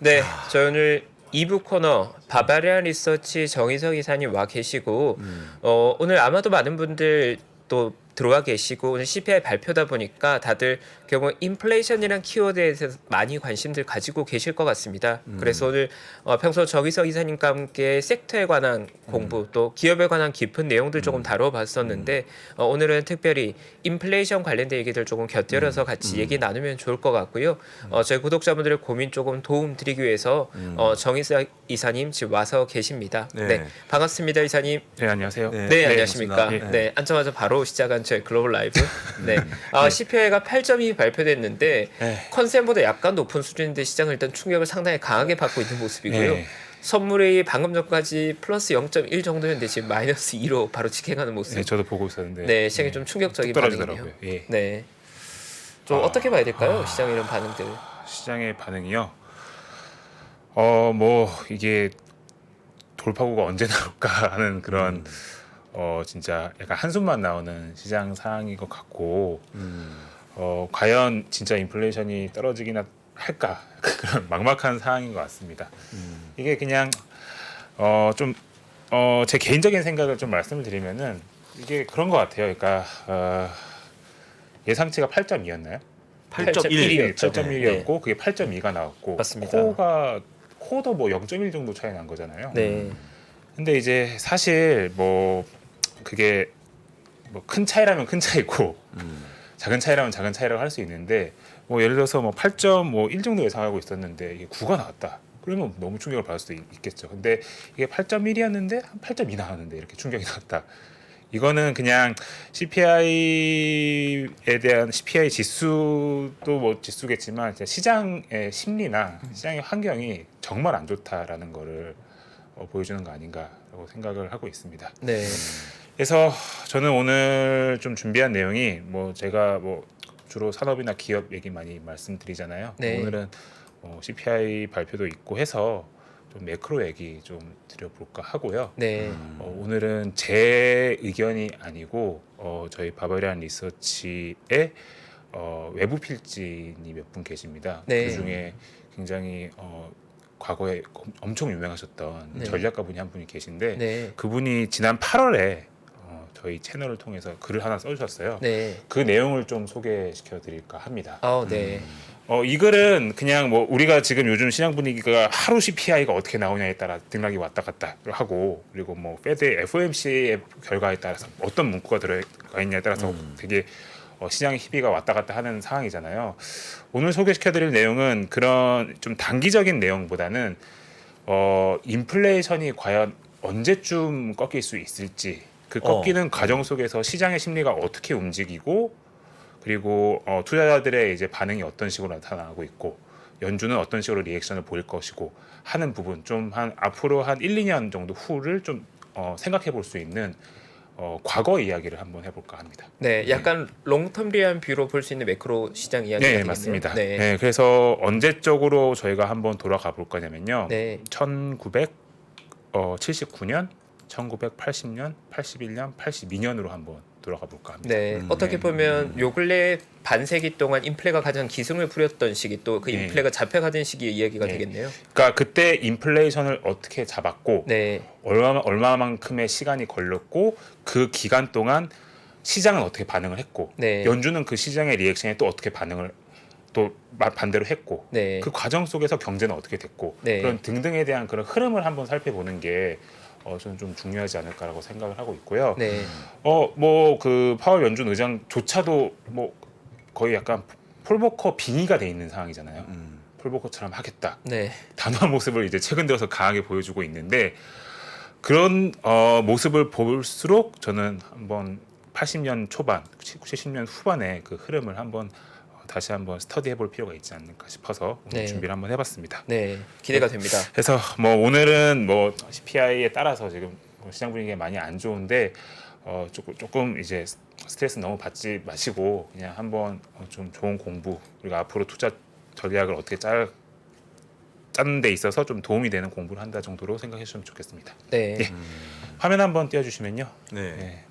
네, 저희 오늘 2부 코너 바바리안 리서치 정희석 이사님 와 계시고 오늘 아마도 많은 분들 또 들어와 계시고 오늘 CPI 발표다 보니까 다들 결국 인플레이션이란 키워드에 대해서 많이 관심들 가지고 계실 것 같습니다. 그래서 오늘 평소 정희석 이사님과 함께 섹터에 관한 공부 또 기업에 관한 깊은 내용들 조금 다뤄봤었는데 오늘은 특별히 인플레이션 관련된 얘기들 조금 곁들여서 같이 얘기 나누면 좋을 것 같고요. 저희 구독자분들의 고민 조금 도움 드리기 위해서 정희석 이사님 지금 와서 계십니다. 네, 반갑습니다, 이사님. 네, 안녕하세요. 네, 안녕하십니까. 네, 앉자마자 바로 시작한 저희 글로벌 라이브. 네, CPI가 8.2 발표됐는데 컨센보다 약간 높은 수준인데 시장은 일단 충격을 상당히 강하게 받고 있는 모습이고요. 선물이 방금 전까지 플러스 0.1 정도였는데 지금 마이너스 2로 바로 직행하는 모습. 네, 저도 보고 있었는데. 네, 시장이 좀 충격적인 반응이네요. 네, 좀 어떻게 봐야 될까요? 시장 이런 반응들. 시장의 반응이요. 뭐 이게 돌파구가 언제 나올까 하는 그런 진짜 약간 한숨만 나오는 시장 상황인 것 같고 과연 진짜 인플레이션이 떨어지기나 할까 그런 막막한 상황인 것 같습니다. 이게 그냥 좀 제 개인적인 생각을 좀 말씀을 드리면은 이게 그런 것 같아요. 그러니까 예상치가 8.2였나요? 8.1이었죠. 8.1이었고 그게 8.2가 나왔고 맞습니다. 코어도 뭐 0.1 정도 차이 난 거잖아요. 네, 근데 이제 사실 뭐 그게 뭐 큰 차이라면 큰 차이고 작은 차이라면 작은 차이라고 할 수 있는데 뭐 예를 들어서 뭐 8.1 정도 예상하고 있었는데 이게 9가 나왔다. 그러면 너무 충격을 받을 수도 있겠죠. 근데 이게 8.1이었는데 한 8.2 나왔는데 이렇게 충격이 나왔다. 이거는 그냥 CPI에 대한 CPI 지수도 뭐 지수겠지만 시장의 심리나 시장의 환경이 정말 안 좋다라는 거를 보여주는 거 아닌가라고 생각을 하고 있습니다. 네, 그래서 저는 오늘 좀 준비한 내용이 뭐 제가 뭐 주로 산업이나 기업 얘기 많이 말씀드리잖아요. 네. 오늘은 CPI 발표도 있고 해서 좀 매크로 얘기 좀 드려볼까 하고요. 네, 오늘은 제 의견이 아니고 저희 바바리안 리서치의 외부 필진이 몇 분 계십니다. 네. 그 중에 굉장히 과거에 엄청 유명하셨던 전략가 분이 한 분이 계신데 네, 그분이 지난 8월에 저희 채널을 통해서 글을 하나 써주셨어요. 네. 그 내용을 좀 소개시켜 드릴까 합니다. 네. 이 글은 그냥 뭐 우리가 지금 요즘 시장 분위기가 하루 CPI가 어떻게 나오냐에 따라 등락이 왔다 갔다 하고 그리고 뭐 페드의 FOMC의 결과에 따라서 어떤 문구가 들어가 있냐에 따라서 되게 시장의 희비가 왔다 갔다 하는 상황이잖아요. 오늘 소개시켜드릴 내용은 그런 좀 단기적인 내용보다는 인플레이션이 과연 언제쯤 꺾일 수 있을지 그 꺾이는 과정 속에서 시장의 심리가 어떻게 움직이고 그리고 투자자들의 이제 반응이 어떤 식으로 나타나고 있고 연준은 어떤 식으로 리액션을 보일 것이고 하는 부분 좀 앞으로 한 1, 2년 정도 후를 좀 생각해 볼 수 있는 과거 이야기를 한번 해볼까 합니다. 네, 약간 롱텀리한 뷰로 볼 수 있는 매크로 시장 이야기가 되겠네요. 맞습니다. 네. 그래서 언제적으로 저희가 한번 돌아가 볼 거냐면요. 네. 1979년, 1980년, 81년, 82년으로 한번 돌아가 볼까 합니다. 네, 어떻게 보면 요 근래 반세기 동안 인플레가 가장 기승을 부렸던 시기 또 그 인플레가 잡혀가던 시기의 이야기가 되겠네요. 그러니까 그때 인플레이션을 어떻게 잡았고 네, 얼마만큼의 시간이 걸렸고 그 기간 동안 시장은 어떻게 반응을 했고 네. 연준은 그 시장의 리액션에 또 어떻게 반응을 또 반대로 했고 네. 그 과정 속에서 경제는 어떻게 됐고 네. 그런 등등에 대한 그런 흐름을 한번 살펴보는 게 저는 좀 중요하지 않을까라고 생각을 하고 있고요. 네, 뭐 그 파월 연준 의장조차도 뭐 거의 약간 폴보커 빙의가 돼 있는 상황이잖아요. 폴보커처럼 하겠다. 네, 단호한 모습을 이제 최근 들어서 강하게 보여주고 있는데 그런 모습을 볼수록 저는 한번 80년 초반, 70년 후반의 그 흐름을 한번 다시 한번 스터디해 볼 필요가 있지 않을까 싶어서 오늘 네. 준비를 한번 해봤습니다. 네, 기대가 됩니다. 그래서 뭐 오늘은 뭐 CPI에 따라서 지금 시장 분위기가 많이 안 좋은데 조금 이제 스트레스 너무 받지 마시고 그냥 한번 좀 좋은 공부 그리고 앞으로 투자 전략을 어떻게 짜는 데 있어서 좀 도움이 되는 공부를 한다 정도로 생각해 주시면 좋겠습니다. 네, 화면 한번 띄워주시면요. 네.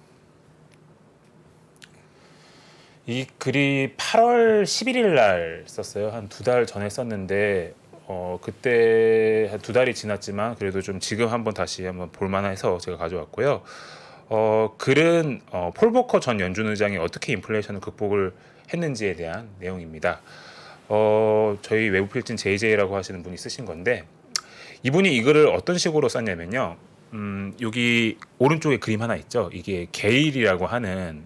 이 글이 8월 11일 날 썼어요. 한 2달 전에 썼는데 그때 한 2달이 지났지만 그래도 좀 지금 한번 다시 한번 볼만해서 제가 가져왔고요. 글은 폴 보커 전 연준 의장이 어떻게 인플레이션을 극복을 했는지에 대한 내용입니다. 저희 외부 필진 JJ라고 하시는 분이 쓰신 건데 이분이 이 글을 어떤 식으로 썼냐면요. 여기 오른쪽에 그림 하나 있죠. 이게 게일이라고 하는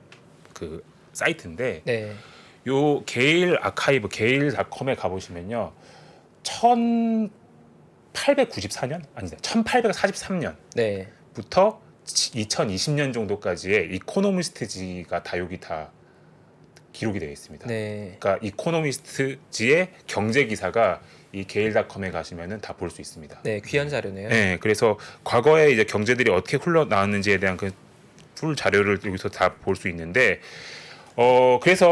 그 사이트인데 네. 요 게일 아카이브 게일닷컴에 가보시면요. 1894년 아니다 1843년부터 네. 2020년 정도까지의 이코노미스트지가 다 여기 다 기록이 되어 있습니다. 네. 그러니까 이코노미스트지의 경제 기사가 이 게일닷컴에 가시면은 다 볼 수 있습니다. 네, 귀한 자료네요. 네, 그래서 과거에 이제 경제들이 어떻게 흘러나왔는지에 대한 그 풀 자료를 여기서 다 볼 수 있는데, 그래서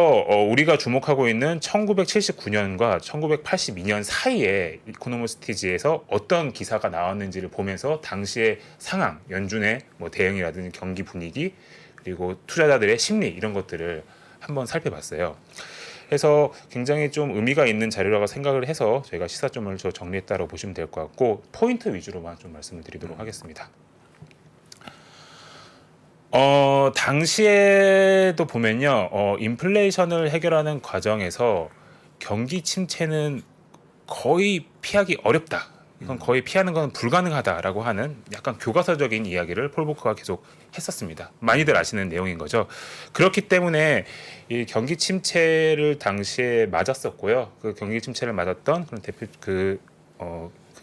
우리가 주목하고 있는 1979년과 1982년 사이에 이코노미스트지에서 어떤 기사가 나왔는지를 보면서 당시의 상황, 연준의 뭐 대응이라든지 경기 분위기, 그리고 투자자들의 심리 이런 것들을 한번 살펴봤어요. 그래서 굉장히 좀 의미가 있는 자료라고 생각을 해서 저희가 시사점을 정리했다고 보시면 될 것 같고 포인트 위주로만 좀 말씀을 드리도록 하겠습니다. 당시에도 보면요, 인플레이션을 해결하는 과정에서 경기 침체는 거의 피하기 어렵다. 이건 거의 피하는 건 불가능하다라고 하는 약간 교과서적인 이야기를 폴 보커가 계속 했었습니다. 많이들 아시는 내용인 거죠. 그렇기 때문에 이 경기 침체를 당시에 맞았었고요. 그 경기 침체를 맞았던 그런 대표 큰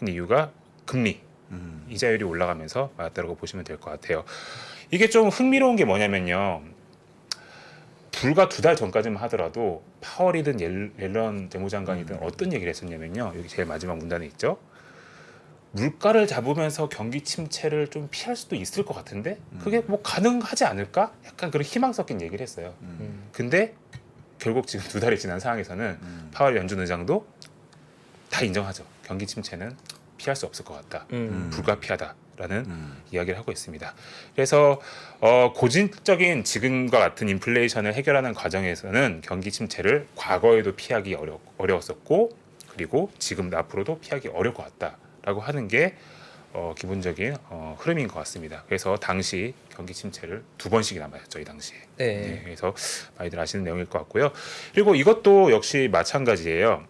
이유가 금리 이자율이 올라가면서 맞았다고 보시면 될 것 같아요. 이게 좀 흥미로운 게 뭐냐면요. 불과 2달 전까지만 하더라도 파월이든 옐런 재무장관이든 어떤 얘기를 했었냐면요. 여기 제일 마지막 문단에 있죠. 물가를 잡으면서 경기 침체를 좀 피할 수도 있을 것 같은데 그게 뭐 가능하지 않을까? 약간 그런 희망 섞인 얘기를 했어요. 근데 결국 지금 2달이 지난 상황에서는 파월 연준 의장도 다 인정하죠. 경기 침체는 피할 수 없을 것 같다. 불가피하다라는 이야기를 하고 있습니다. 그래서 고질적인 지금과 같은 인플레이션을 해결하는 과정에서는 경기 침체를 과거에도 피하기 어려웠었고 그리고 지금 앞으로도 피하기 어려울 것 같다라고 하는 게 기본적인 흐름인 것 같습니다. 그래서 당시 경기 침체를 2번씩이나 맞았죠. 이 당시에. 네. 그래서 많이들 아시는 내용일 것 같고요. 그리고 이것도 역시 마찬가지예요.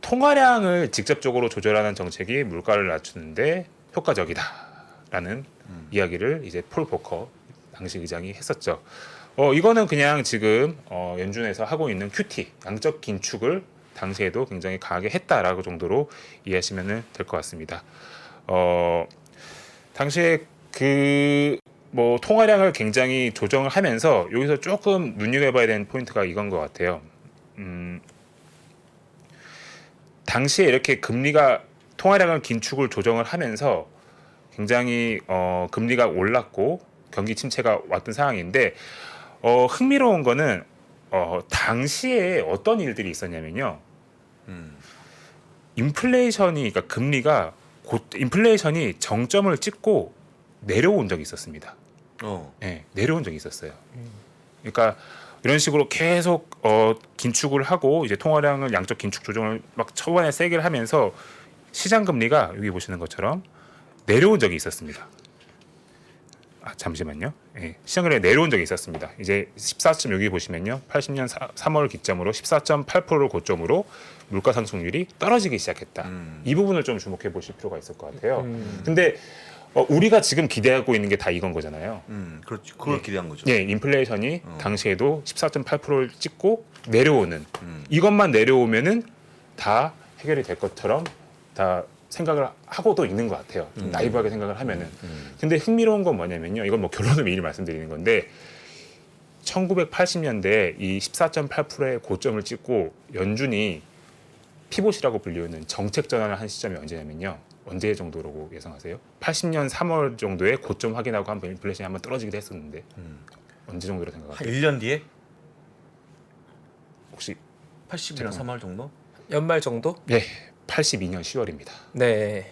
통화량을 직접적으로 조절하는 정책이 물가를 낮추는데 효과적이다라는 이야기를 이제 폴 보커 당시 의장이 했었죠. 이거는 그냥 지금 연준에서 하고 있는 QT 양적 긴축을 당시에도 굉장히 강하게 했다라고 정도로 이해하시면 될 것 같습니다. 당시에 그 뭐 통화량을 굉장히 조정을 하면서 여기서 조금 눈여겨봐야 되는 포인트가 이건 것 같아요. 당시에 이렇게 금리가 통화량을 긴축을 조정을 하면서 굉장히 금리가 올랐고 경기 침체가 왔던 상황인데 흥미로운 거는 당시에 어떤 일들이 있었냐면요. 인플레이션이 그러니까 금리가 인플레이션이 정점을 찍고 내려온 적이 있었습니다. 네, 내려온 적이 있었어요. 그러니까 이런 식으로 계속 긴축을 하고 이제 통화량을 양적 긴축 조정을 막 초반에 세게 하면서 시장 금리가 여기 보시는 것처럼 내려온 적이 있었습니다. 잠시만요. 네, 시장 금리가 내려온 적이 있었습니다. 이제 14점 여기 보시면요. 80년 3월 기점으로 14.8%를 고점으로 물가 상승률이 떨어지기 시작했다. 이 부분을 좀 주목해 보실 필요가 있을 것 같아요. 근데 우리가 지금 기대하고 있는 게 다 이건 거잖아요. 그렇지. 그걸 기대한 거죠. 예, 인플레이션이 당시에도 14.8%를 찍고 내려오는 이것만 내려오면은 다 해결이 될 것처럼 다 생각을 하고도 있는 것 같아요. 좀 나이브하게 생각을 하면은. 근데 흥미로운 건 뭐냐면요. 이건 뭐 결론을 미리 말씀드리는 건데 1980년대 이 14.8%의 고점을 찍고 연준이 피봇이라고 불리우는 정책 전환을 한 시점이 언제냐면요. 언제 정도라고 예상하세요? 80년 3월 정도에 고점 확인하고 한번 인플레이션이 한번 떨어지기도 했었는데 언제 정도로 한 생각하세요? 1년 뒤에 혹시 80이나 3월 정도? 연말 정도? 네, 82년 10월입니다. 네.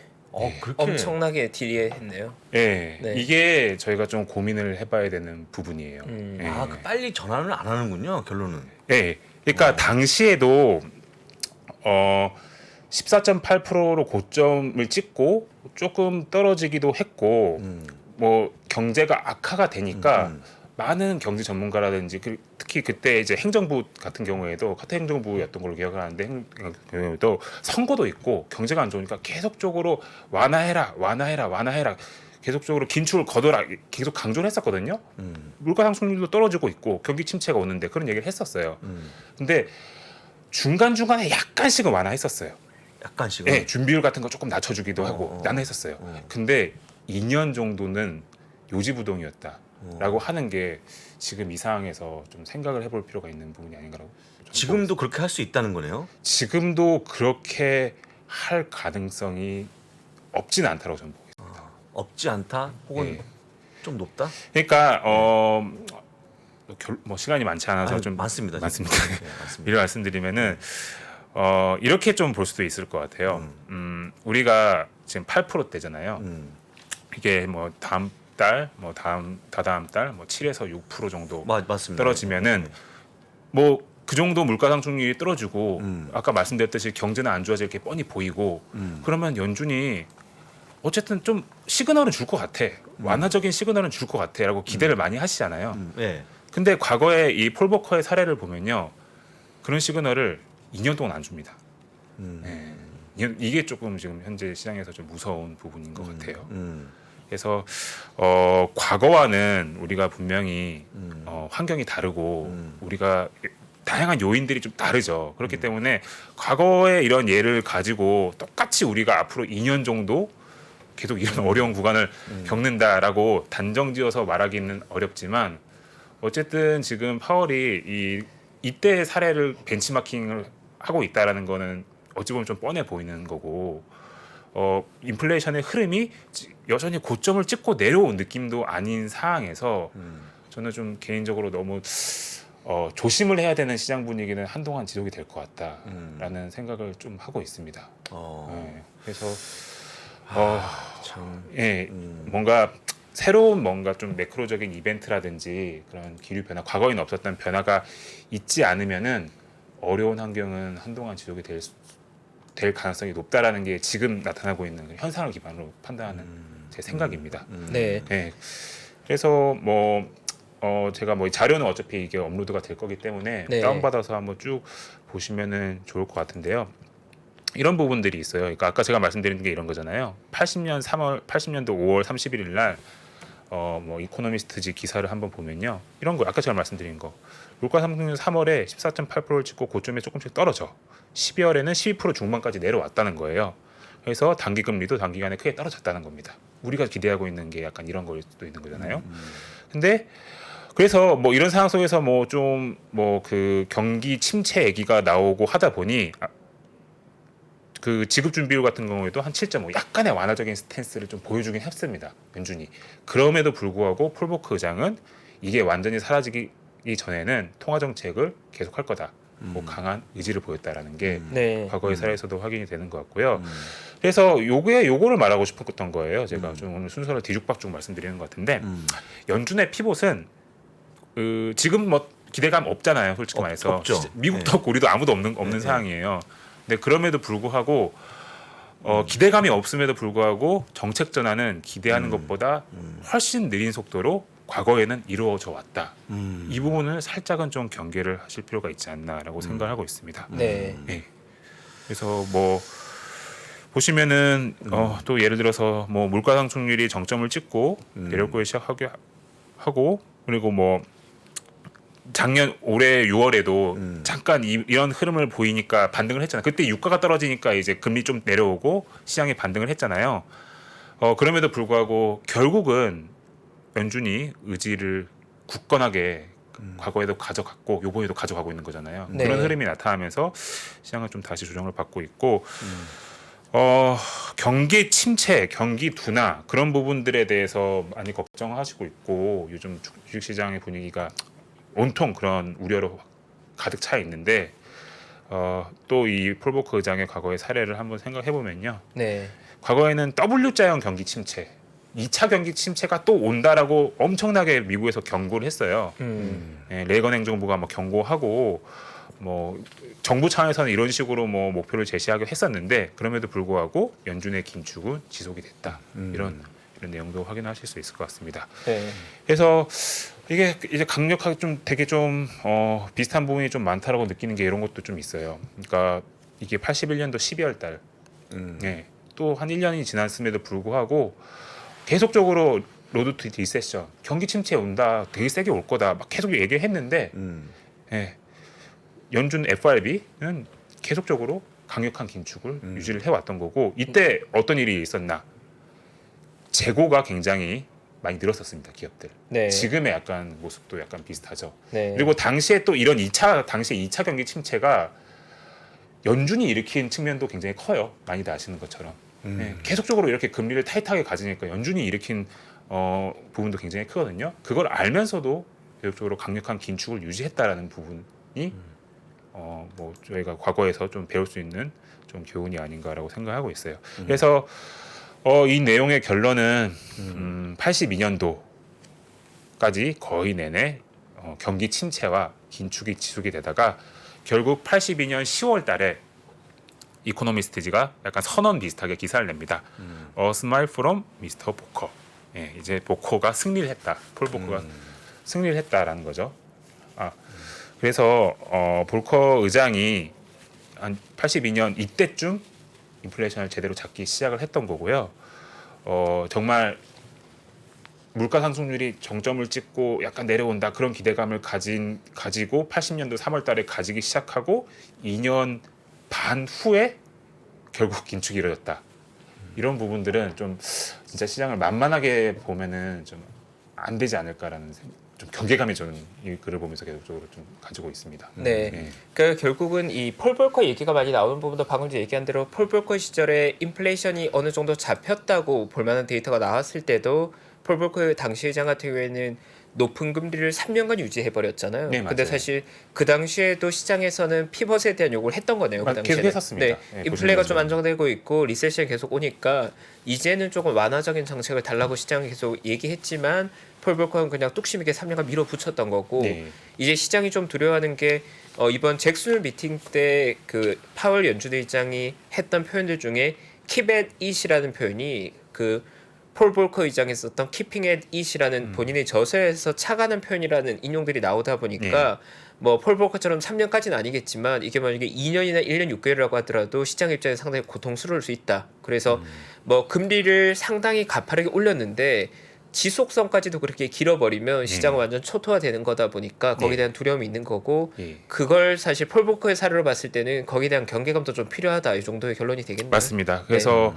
그렇게 엄청나게 딜리했네요. 예, 네. 이게 저희가 좀 고민을 해봐야 되는 부분이에요. 예. 그 빨리 전환을 안 하는군요. 결론은. 예, 그러니까 당시에도 14.8%로 고점을 찍고 조금 떨어지기도 했고 뭐 경제가 악화가 되니까 많은 경제 전문가라든지 특히 그때 이제 행정부 같은 경우에도 카타 행정부였던 걸로 기억하는데 경우에도 선거도 있고 경제가 안 좋으니까 계속적으로 완화해라 계속적으로 긴축을 거둬라 계속 강조를 했었거든요. 물가 상승률도 떨어지고 있고 경기 침체가 오는데 그런 얘기를 했었어요. 근데 중간중간에 약간씩은 완화했었어요. 약간씩은. 네, 준비율 같은 거 조금 낮춰주기도 하고 완화했었어요. 근데 2년 정도는 요지부동이었다라고 하는 게 지금 이 상황에서 좀 생각을 해볼 필요가 있는 부분이 아닌가라고. 지금도 그렇게 할 수 있다는 거네요. 지금도 그렇게 할 가능성이 없지는 않다고 저는 보고 있습니다. 없지 않다 혹은 예. 좀 높다? 그러니까 뭐 시간이 많지 않아서 아니, 좀 많습니다. 많습니다. 네, 맞습니다. 미리 말씀드리면은 이렇게 좀 볼 수도 있을 것 같아요. 우리가 지금 8%대잖아요. 이게 뭐 다음 달, 뭐 다다음 달, 뭐 7에서 6% 정도 맞습니다. 떨어지면은 뭐 그 정도 물가 상승률이 떨어지고 아까 말씀드렸듯이 경제는 안 좋아질 게 뻔히 보이고 그러면 연준이 어쨌든 좀 시그널은 줄 것 같아. 완화적인 시그널은 줄 것 같아라고 기대를 많이 하시잖아요. 네. 근데 과거에 이 폴 보커의 사례를 보면요. 그런 시그널을 2년 동안 안 줍니다. 네. 이게 조금 지금 현재 시장에서 좀 무서운 부분인 것 같아요. 그래서 과거와는 우리가 분명히 환경이 다르고 우리가 다양한 요인들이 좀 다르죠. 그렇기 때문에 과거의 이런 예를 가지고 똑같이 우리가 앞으로 2년 정도 계속 이런 어려운 구간을 겪는다라고 단정지어서 말하기는 어렵지만 어쨌든 지금 파월이 이때의 사례를 벤치마킹을 하고 있다라는 거는 어찌 보면 좀 뻔해 보이는 거고 인플레이션의 흐름이 여전히 고점을 찍고 내려온 느낌도 아닌 상황에서 저는 좀 개인적으로 너무 조심을 해야 되는 시장 분위기는 한동안 지속이 될 것 같다라는 생각을 좀 하고 있습니다. 네, 그래서 참. 예, 뭔가 새로운 뭔가 좀 매크로적인 이벤트라든지 그런 기류 변화, 과거에는 없었던 변화가 있지 않으면은 어려운 환경은 한동안 지속이 될 가능성이 높다라는 게 지금 나타나고 있는 그 현상을 기반으로 판단하는 제 생각입니다. 네. 네. 그래서 뭐 제가 뭐 자료는 어차피 이게 업로드가 될 거기 때문에 네. 다운받아서 한번 쭉 보시면은 좋을 것 같은데요. 이런 부분들이 있어요. 그러니까 아까 제가 말씀드린 게 이런 거잖아요. 80년도 5월 31일 날 뭐 이코노미스트지 기사를 한번 보면요. 이런 거 아까 제가 말씀드린 거. 물가 상승률 3월에 14.8%를 찍고 고점에 조금씩 떨어져. 12월에는 12% 중반까지 내려왔다는 거예요. 그래서 단기 금리도 단기간에 크게 떨어졌다는 겁니다. 우리가 기대하고 있는 게 약간 이런 걸 수도 있는 거잖아요. 근데 그래서 뭐 이런 상황 속에서 뭐 좀 뭐 그 경기 침체 얘기가 나오고 하다 보니 그 지급 준비율 같은 경우에도 한 7.5 약간의 완화적인 스탠스를 좀 보여주긴 했습니다. 연준이. 그럼에도 불구하고 폴 보커 의장은 이게 완전히 사라지기 전에는 통화 정책을 계속할 거다. 뭐 강한 의지를 보였다라는 게 네. 과거의 사례에서도 확인이 되는 것 같고요. 그래서 요거를 말하고 싶었던 거예요. 제가 좀 오늘 순서를 뒤죽박죽 말씀드리는 것 같은데 연준의 피봇은 지금 뭐 기대감 없잖아요. 솔직히 말해서 없죠. 미국도 없고 우리도 아무도 없는 상황이에요. 근데 그럼에도 불구하고 기대감이 없음에도 불구하고 정책 전환은 기대하는 것보다 훨씬 느린 속도로 과거에는 이루어져 왔다. 이 부분을 살짝은 좀 경계를 하실 필요가 있지 않나라고 생각을 하고 있습니다. 네. 네. 그래서 뭐 보시면은 또 예를 들어서 뭐 물가 상승률이 정점을 찍고 내려오기 시작하고 그리고 뭐 작년 올해 6월에도 잠깐 이런 흐름을 보이니까 반등을 했잖아요. 그때 유가가 떨어지니까 이제 금리 좀 내려오고 시장이 반등을 했잖아요. 그럼에도 불구하고 결국은 연준이 의지를 굳건하게 과거에도 가져갔고 요번에도 가져가고 있는 거잖아요. 네. 그런 흐름이 나타나면서 시장은 좀 다시 조정을 받고 있고 경기 침체, 경기 둔화 그런 부분들에 대해서 많이 걱정하시고 있고 요즘 주식시장의 분위기가 온통 그런 우려로 가득 차 있는데 또 이 폴 보커 의장의 과거의 사례를 한번 생각해 보면요. 네. 과거에는 W자형 경기 침체, 2차 경기 침체가 또 온다라고 엄청나게 미국에서 경고를 했어요. 예, 레이건 행정부가 뭐 경고하고 뭐 정부 차원에서는 이런 식으로 뭐 목표를 제시하기로 했었는데 그럼에도 불구하고 연준의 긴축은 지속이 됐다. 이런 내용도 확인하실 수 있을 것 같습니다. 네. 그래서 이게 이제 강력하게 좀 되게 좀 비슷한 부분이 좀 많다라고 느끼는 게 이런 것도 좀 있어요. 그러니까 이게 81년도 12월 달, 예, 또 한 1년이 지났음에도 불구하고 계속적으로 로드 투 리세션, 경기 침체 온다, 되게 세게 올 거다, 막 계속 얘기했는데, 예, 연준 FRB는 계속적으로 강력한 긴축을 유지를 해왔던 거고 이때 어떤 일이 있었나? 재고가 굉장히 많이 늘었었습니다, 기업들. 네. 지금의 약간 모습도 약간 비슷하죠. 네. 그리고 당시에 또 이런 당시에 2차 경기 침체가 연준이 일으킨 측면도 굉장히 커요. 많이들 아시는 것처럼. 네, 계속적으로 이렇게 금리를 타이트하게 가지니까 연준이 일으킨 부분도 굉장히 크거든요. 그걸 알면서도 계속적으로 강력한 긴축을 유지했다라는 부분이 뭐 저희가 과거에서 좀 배울 수 있는 좀 교훈이 아닌가라고 생각하고 있어요. 그래서 이 내용의 결론은 82년도까지 거의 내내 경기 침체와 긴축이 지속이 되다가 결국 82년 10월 달에 이코노미스트지가 약간 선언 비슷하게 기사를 냅니다. A smile from Mr. 보커. 예, 이제 보커가 승리를 했다. 폴 보커가 승리를 했다라는 거죠. 그래서 볼커 의장이 한 82년 이때쯤 인플레이션을 제대로 잡기 시작을 했던 거고요. 정말 물가 상승률이 정점을 찍고 약간 내려온다 그런 기대감을 가지고 80년도 3월 달에 가지기 시작하고 2년 반 후에 결국 긴축이 이루어졌다. 이런 부분들은 좀 진짜 시장을 만만하게 보면은 좀 안 되지 않을까라는 좀 경계감이 저는 이 글을 보면서 계속적으로 좀 가지고 있습니다. 네. 그러니까 결국은 이 폴 볼커 얘기가 많이 나오는 부분도 방금 전에 얘기한 대로 폴 볼커 시절에 인플레이션이 어느 정도 잡혔다고 볼 만한 데이터가 나왔을 때도 폴 볼커 당시 회장 같은 경우에는 높은 금리를 3년간 유지해 버렸잖아요. 네, 근데 맞아요. 사실 그 당시에도 시장에서는 피벗에 대한 요구를 했던 거네요. 그 계속 당시에는. 했었습니다. 네, 네, 인플레가 보시면 좀 안정되고 있고 리세션이 계속 오니까 이제는 조금 완화적인 정책을 달라고 시장이 계속 얘기했지만 폴 볼커는 그냥 뚝심 있게 3년간 밀어붙였던 거고 네. 이제 시장이 좀 두려워하는 게 이번 잭슨 미팅 때 그 파월 연준 의장이 했던 표현들 중에 keep at it이라는 표현이 그 폴 볼커 의장이 썼던 keeping at it이라는 본인의 저서에서 차가는 표현이라는 인용들이 나오다 보니까 뭐 폴 볼커처럼 3년까지는 아니겠지만 이게 만약에 2년이나 1년 6개월이라고 하더라도 시장 입장에서 상당히 고통스러울 수 있다. 그래서 뭐 금리를 상당히 가파르게 올렸는데 지속성까지도 그렇게 길어버리면 시장은 완전 초토화되는 거다 보니까 거기에 대한 두려움이 있는 거고 그걸 사실 폴 볼커의 사례로 봤을 때는 거기에 대한 경계감도 좀 필요하다 이 정도의 결론이 되겠네요. 맞습니다. 그래서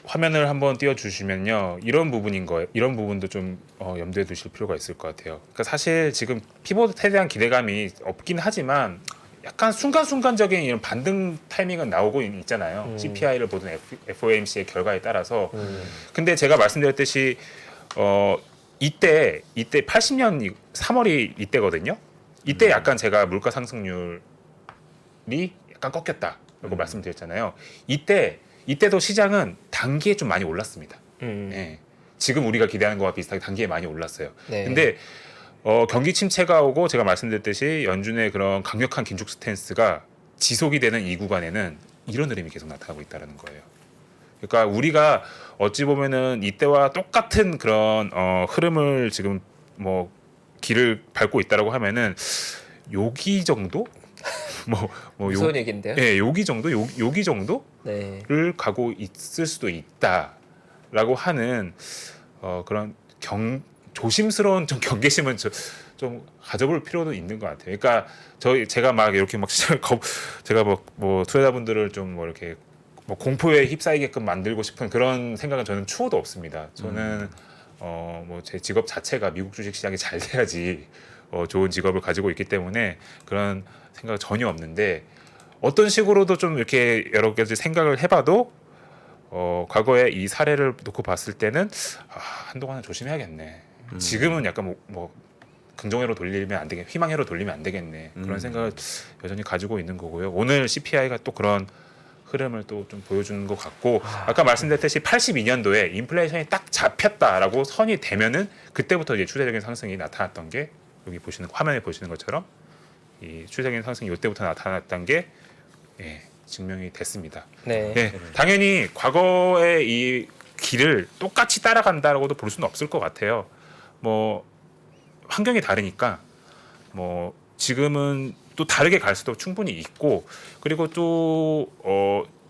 화면을 한번 띄워주시면요, 이런 부분인 거예요. 이런 부분도 좀 염두에 두실 필요가 있을 것 같아요. 그러니까 사실 지금 피봇에 대한 기대감이 없긴 하지만 약간 순간순간적인 이런 반등 타이밍은 나오고 있잖아요. CPI를 보든 FOMC의 결과에 따라서. 근데 제가 말씀드렸듯이 이때 80년 3월이 이때거든요. 이때 약간 제가 물가 상승률이 약간 꺾였다라고 말씀드렸잖아요. 이때도 시장은 단기에 좀 많이 올랐습니다. 네. 지금 우리가 기대하는 거와 비슷하게 단기에 많이 올랐어요. 네. 근데 경기 침체가 오고 제가 말씀드렸듯이 연준의 그런 강력한 긴축 스탠스가 지속이 되는 이 구간에는 이런 흐름이 계속 나타나고 있다는 거예요. 그러니까 우리가 어찌 보면은 이때와 똑같은 그런 흐름을 지금 뭐 길을 밟고 있다라고 하면은 여기 정도? 무서운 얘기인데요. 예, 여기 정도? 여기 정도를 네. 가고 있을 수도 있다라고 하는 그런 조심스러운 좀 경계심은 좀 가져볼 필요도 있는 것 같아요. 그러니까 제가 막 이렇게 막 제가 뭐 투자자분들을 좀 뭐 이렇게 뭐 공포에 휩싸이게끔 만들고 싶은 그런 생각은 저는 추호도 없습니다. 저는 뭐 제 직업 자체가 미국 주식 시장이 잘 돼야지 좋은 직업을 가지고 있기 때문에 그런 생각 전혀 없는데 어떤 식으로도 좀 이렇게 여러 가지 생각을 해봐도 과거에 이 사례를 놓고 봤을 때는 한동안은 조심해야겠네. 지금은 약간 뭐 긍정회로 돌리면 안 되겠네, 희망회로 돌리면 안 되겠네, 그런 생각을 여전히 가지고 있는 거고요. 오늘 CPI가 또 그런 흐름을 또 좀 보여주는 것 같고 아까 말씀드렸듯이 82년도에 인플레이션이 딱 잡혔다라고 선이 되면은 그때부터 이제 추세적인 상승이 나타났던 게 여기 보시는 화면에 보시는 것처럼 이 추세적인 상승이 이때부터 나타났던 게 예, 증명이 됐습니다. 네. 예, 당연히 과거의 이 길을 똑같이 따라간다라고도 볼 수는 없을 것 같아요. 뭐 환경이 다르니까 뭐 지금은 또 다르게 갈 수도 충분히 있고 그리고 또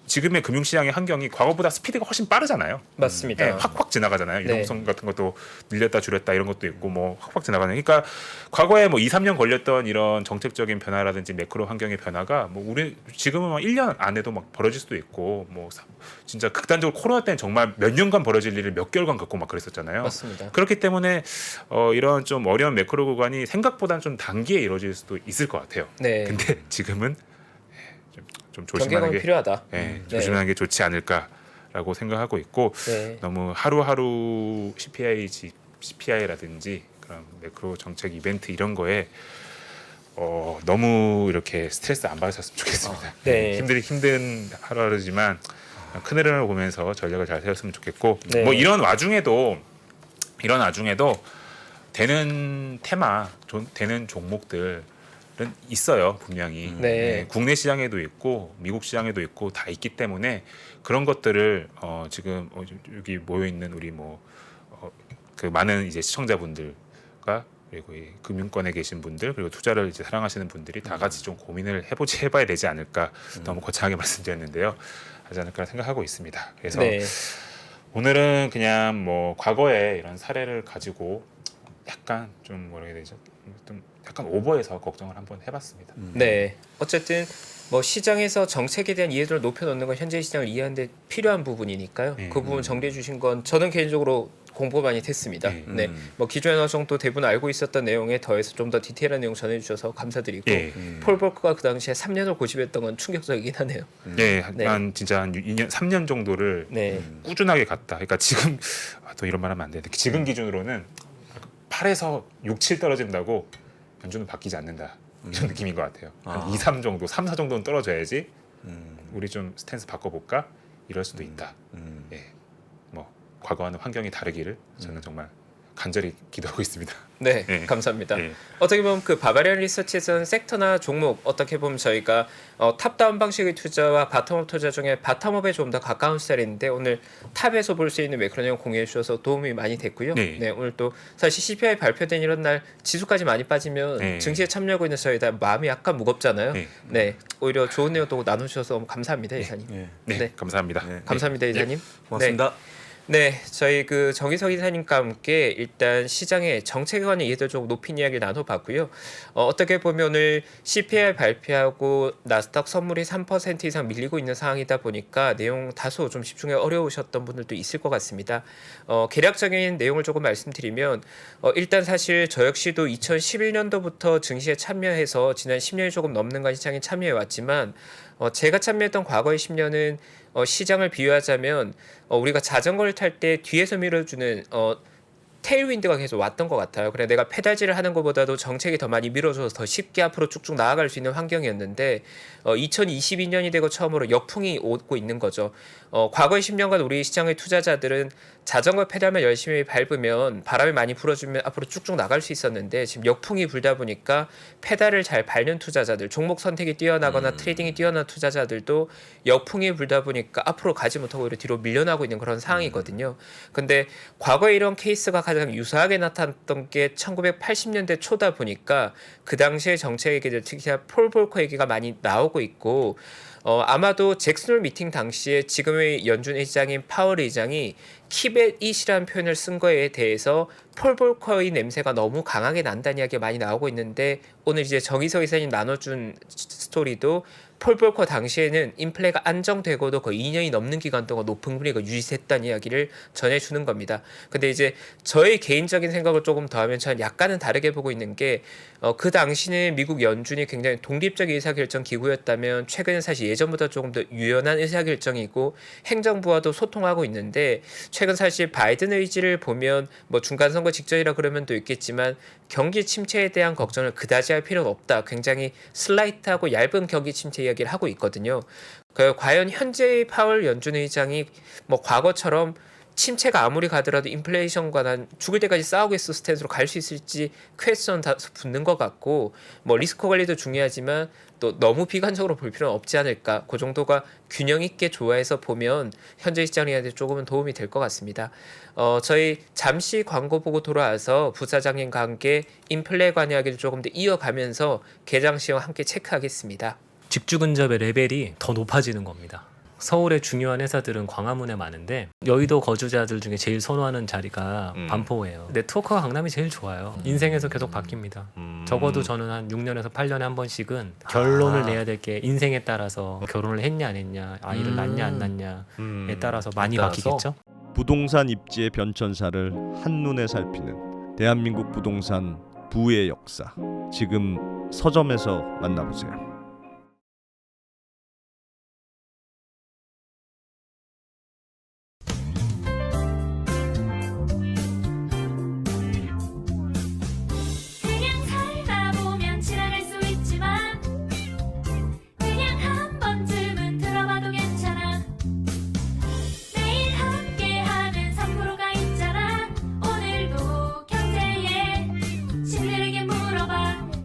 지금의 금융시장의 환경이 과거보다 스피드가 훨씬 빠르잖아요. 맞습니다. 예, 확확 지나가잖아요. 네. 유동성 같은 것도 늘렸다 줄였다 이런 것도 있고 뭐 확확 지나가는. 그러니까 과거에 뭐 2, 3년 걸렸던 이런 정책적인 변화라든지 매크로 환경의 변화가 뭐 우리 지금은 막 1년 안에도 막 벌어질 수도 있고 뭐 진짜 극단적으로 코로나 때는 정말 몇 년간 벌어질 일을 몇 개월간 겪고 막 그랬었잖아요. 맞습니다. 그렇기 때문에 이런 좀 어려운 매크로 구간이 생각보다는 좀 단기에 이루어질 수도 있을 것 같아요. 네. 근데 지금은 좀 조심하는 경계감이 게 필요하다. 네, 조심하는 게 좋지 않을까라고 생각하고 있고 네. 너무 하루하루 CPI라든지 그런 매크로 정책 이벤트 이런 거에 너무 이렇게 스트레스 안 받으셨으면 좋겠습니다. 네. 힘든 하루하루지만 큰 흐름을 보면서 전략을 잘 세웠으면 좋겠고 네. 뭐 이런 와중에도 되는 테마, 되는 종목들 있어요 분명히. 네. 국내 시장에도 있고 미국 시장에도 있고 다 있기 때문에 그런 것들을 지금 여기 모여 있는 우리 그 많은 이제 시청자분들과 그리고 이 금융권에 계신 분들 그리고 투자를 이제 사랑하시는 분들이 다 같이 좀 고민을 해봐야 되지 않을까. 너무 거창하게 말씀드렸는데요. 하지 않을까 생각하고 있습니다. 그래서 네. 오늘은 그냥 뭐 과거의 이런 사례를 가지고 약간 좀 뭐라 해야 되죠? 좀 약간 오버해서 걱정을 한번 해봤습니다. 네. 어쨌든 뭐 시장에서 정책에 대한 이해도를 높여놓는 건 현재 시장을 이해하는 데 필요한 부분이니까요. 네. 그 부분 정리해 주신 건 저는 개인적으로 공부가 많이 됐습니다. 네. 네. 뭐 기존에 어느 정도 대부분 알고 있었던 내용에 더해서 좀 더 디테일한 내용 전해주셔서 감사드리고 예. 폴 볼커가 그 당시에 3년을 고집했던 건 충격적이긴 하네요. 네, 네. 한 진짜 한 2년, 3년 정도를 네. 꾸준하게 갔다. 그러니까 지금 또 이런 말하면 안 되는데 지금 기준으로는 8에서 6, 7 떨어진다고 연준은 바뀌지 않는다. 이런 느낌인 것 같아요. 한 2, 3 정도, 3, 4 정도는 떨어져야지 우리 좀 스탠스 바꿔볼까? 이럴 수도 있다. 예, 뭐 과거와는 환경이 다르기를 저는 정말 간절히 기도하고 있습니다. 네, 네. 감사합니다. 네. 어떻게 보면 그 바바리안 리서치에서는 섹터나 종목 어떻게 보면 저희가 탑다운 방식의 투자와 바텀업 투자 중에 바텀업에 좀 더 가까운 스타일인데 오늘 탑에서 볼 수 있는 매크로 내용 공유해 주셔서 도움이 많이 됐고요. 네. 네, 오늘 또 사실 CPI 발표된 이런 날 지수까지 많이 빠지면 네. 증시에 참여하고 있는 저희 다 마음이 약간 무겁잖아요. 네. 네, 오히려 좋은 내용도 나눠주셔서 너무 감사합니다, 이사님. 예. 네, 네. 감사합니다. 네. 감사합니다, 이사님. 고맙습니다. 네, 저희 그 정희석 이사님과 함께 일단 시장의 정책에 관한 이해도 좀 높인 이야기를 나눠봤고요. 어떻게 보면 오늘 CPI 발표하고 나스닥 선물이 3% 이상 밀리고 있는 상황이다 보니까 내용 다소 좀 집중에 어려우셨던 분들도 있을 것 같습니다. 개략적인 내용을 조금 말씀드리면 일단 사실 저 역시도 2011년도부터 증시에 참여해서 지난 10년이 조금 넘는간 시장에 참여해 왔지만 제가 참여했던 과거의 10년은 시장을 비유하자면 우리가 자전거를 탈 때 뒤에서 밀어주는 테일윈드가 계속 왔던 것 같아요. 그래 내가 페달질을 하는 것보다도 정책이 더 많이 밀어줘서 더 쉽게 앞으로 쭉쭉 나아갈 수 있는 환경이었는데 2022년이 되고 처음으로 역풍이 오고 있는 거죠. 과거의 10년간 우리 시장의 투자자들은 자전거 페달만 열심히 밟으면 바람이 많이 불어주면 앞으로 쭉쭉 나갈 수 있었는데 지금 역풍이 불다 보니까 페달을 잘 밟는 투자자들, 종목 선택이 뛰어나거나 트레이딩이 뛰어난 투자자들도 역풍이 불다 보니까 앞으로 가지 못하고 오히려 뒤로 밀려나고 있는 그런 상황이거든요. 근데 과거에 이런 케이스가 가장 유사하게 나타났던 게 1980년대 초다 보니까 그 당시의 정책 얘기들 특히나 폴 볼커 얘기가 많이 나오고 있고 아마도 잭슨홀 미팅 당시에 지금의 연준 의장인 파월 의장이 킵 잇이라는 표현을 쓴 거에 대해서 폴 볼커의 냄새가 너무 강하게 난다는 이야기가 많이 나오고 있는데 오늘 이제 정희석 이사님 나눠준 스토리도 폴 볼커 당시에는 인플레가 안정되고도 거의 2년이 넘는 기간 동안 높은 금리가 유지됐다는 이야기를 전해주는 겁니다. 근데 이제 저의 개인적인 생각을 조금 더하면 저는 약간은 다르게 보고 있는 게 그 당시는 미국 연준이 굉장히 독립적 의사결정 기구였다면 최근에 사실 예전보다 조금 더 유연한 의사결정이고 행정부와도 소통하고 있는데 최근 사실 바이든 의지를 보면 뭐 중간선거 직전이라 그러면 또 있겠지만 경기 침체에 대한 걱정을 그다지 할 필요는 없다. 굉장히 슬라이트하고 얇은 경기 침체 이야기를 하고 있거든요. 과연 현재의 파월 연준 의장이 뭐 과거처럼 침체가 아무리 가더라도 인플레이션과 난 죽을 때까지 싸우겠어 스탠스로 갈 수 있을지 퀘스천 다 붙는 것 같고, 뭐 리스크 관리도 중요하지만 또 너무 비관적으로 볼 필요는 없지 않을까. 그 정도가 균형 있게 조화해서 보면 현재 시장에 조금은 도움이 될 것 같습니다. 저희 잠시 광고 보고 돌아와서 부사장님 관계 인플레 관이야기를 조금 더 이어가면서 개장 시황 함께 체크하겠습니다. 직주 근접의 레벨이 더 높아지는 겁니다. 서울의 중요한 회사들은 광화문에 많은데 여의도 거주자들 중에 제일 선호하는 자리가 반포예요. 네트워크가 강남이 제일 좋아요. 인생에서 계속 바뀝니다. 적어도 저는 한 6년에서 8년에 한 번씩은 결론을 내야 될 게 인생에 따라서 결혼을 했냐 안 했냐, 아이를 낳냐 안 낳냐에 따라서 많이 바뀌겠죠. 부동산 입지의 변천사를 한눈에 살피는 대한민국 부동산 부의 역사. 지금 서점에서 만나보세요.